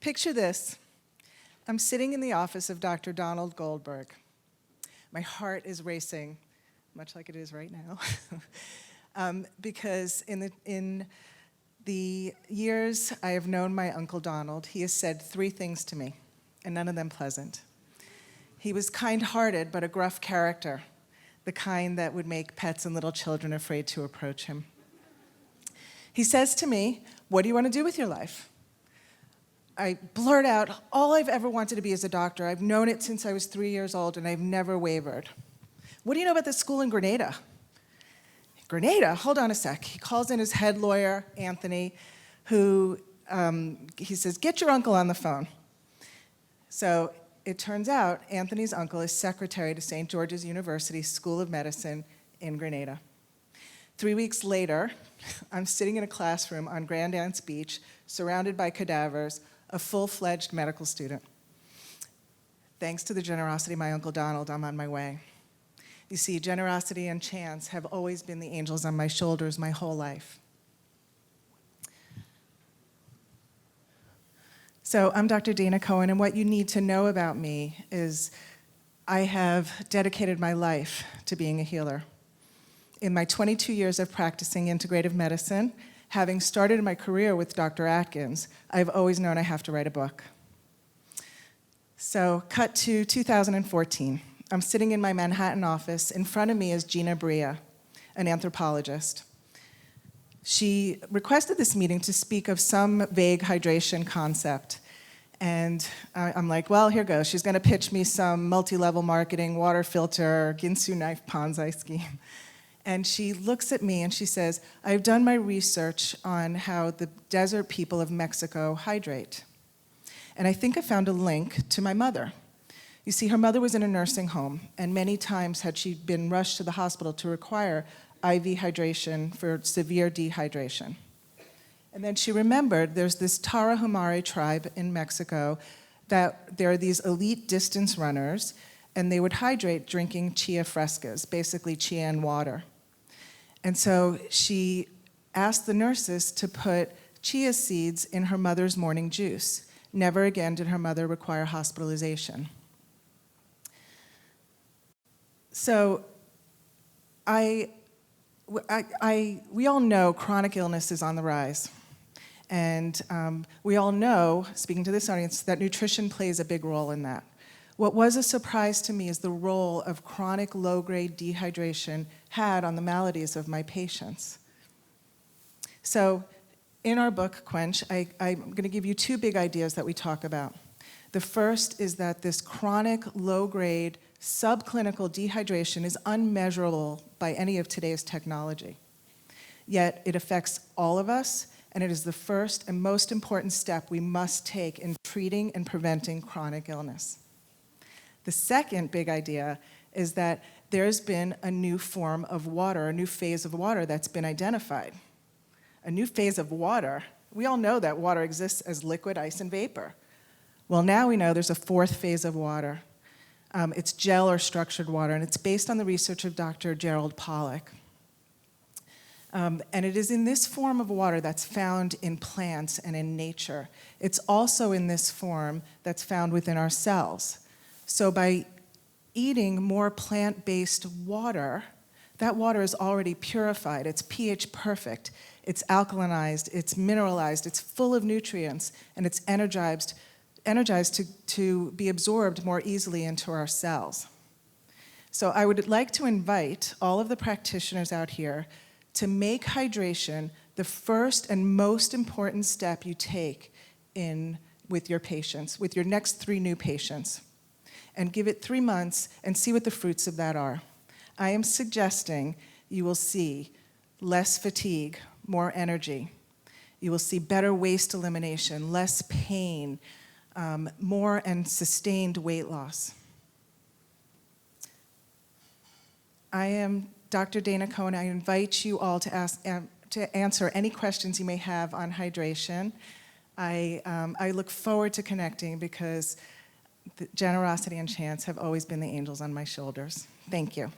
Picture this. I'm sitting in the office of Dr. Donald Goldberg. My heart is racing, much like it is right now, because in the years I have known my Uncle Donald, he has said 3 things to me, and none of them pleasant. He was kind-hearted, but a gruff character, the kind that would make pets and little children afraid to approach him. He says to me, "What do you want to do with your life?" I blurt out, all I've ever wanted to be is a doctor. I've known it since I was 3 years old, and I've never wavered. "What do you know about this school in Grenada?" Grenada? Hold on a sec. He calls in his head lawyer, Anthony, who he says, "Get your uncle on the phone." So it turns out Anthony's uncle is secretary to St. George's University School of Medicine in Grenada. 3 weeks later, I'm sitting in a classroom on Grand Anse Beach, surrounded by cadavers, a full-fledged medical student. Thanks to the generosity of my Uncle Donald, I'm on my way. You see, generosity and chance have always been the angels on my shoulders my whole life. So I'm Dr. Dana Cohen, and what you need to know about me is I have dedicated my life to being a healer. In my 22 years of practicing integrative medicine, having started my career with Dr. Atkins, I've always known I have to write a book. So cut to 2014. I'm sitting in my Manhattan office. In front of me is Gina Bria, an anthropologist. She requested this meeting to speak of some vague hydration concept. And I'm like, well, here goes. She's going to pitch me some multi-level marketing, water filter, Ginsu knife Ponzi scheme. And she looks at me and she says, "I've done my research on how the desert people of Mexico hydrate. And I think I found a link to my mother." You see, her mother was in a nursing home, and many times had she been rushed to the hospital to require IV hydration for severe dehydration. And then she remembered there's this Tarahumare tribe in Mexico that there are these elite distance runners, and they would hydrate drinking chia frescas, basically chia and water. And so she asked the nurses to put chia seeds in her mother's morning juice. Never again did her mother require hospitalization. So we all know chronic illness is on the rise. And we all know, speaking to this audience, that nutrition plays a big role in that. What was a surprise to me is the role of chronic low-grade dehydration had on the maladies of my patients. So in our book, Quench, I'm going to give you 2 big ideas that we talk about. The first is that this chronic low-grade subclinical dehydration is unmeasurable by any of today's technology. Yet it affects all of us, and it is the first and most important step we must take in treating and preventing chronic illness. The second big idea is that there's been a new form of water, a new phase of water that's been identified. A new phase of water. We all know that water exists as liquid, ice, and vapor. Well, now we know there's a 4th phase of water. It's gel or structured water, and it's based on the research of Dr. Gerald Pollack. And it is in this form of water that's found in plants and in nature. It's also in this form that's found within our cells. So by eating more plant-based water, that water is already purified. It's pH perfect. It's alkalinized. It's mineralized. It's full of nutrients, and it's energized to be absorbed more easily into our cells. So I would like to invite all of the practitioners out here to make hydration the first and most important step you take with your patients, with your next 3 new patients. And give it 3 months and see what the fruits of that are. I am suggesting you will see less fatigue, more energy. You will see better waste elimination, less pain, more and sustained weight loss. I am Dr. Dana Cohen. I invite you all to answer any questions you may have on hydration. I look forward to connecting because the generosity and chance have always been the angels on my shoulders. Thank you.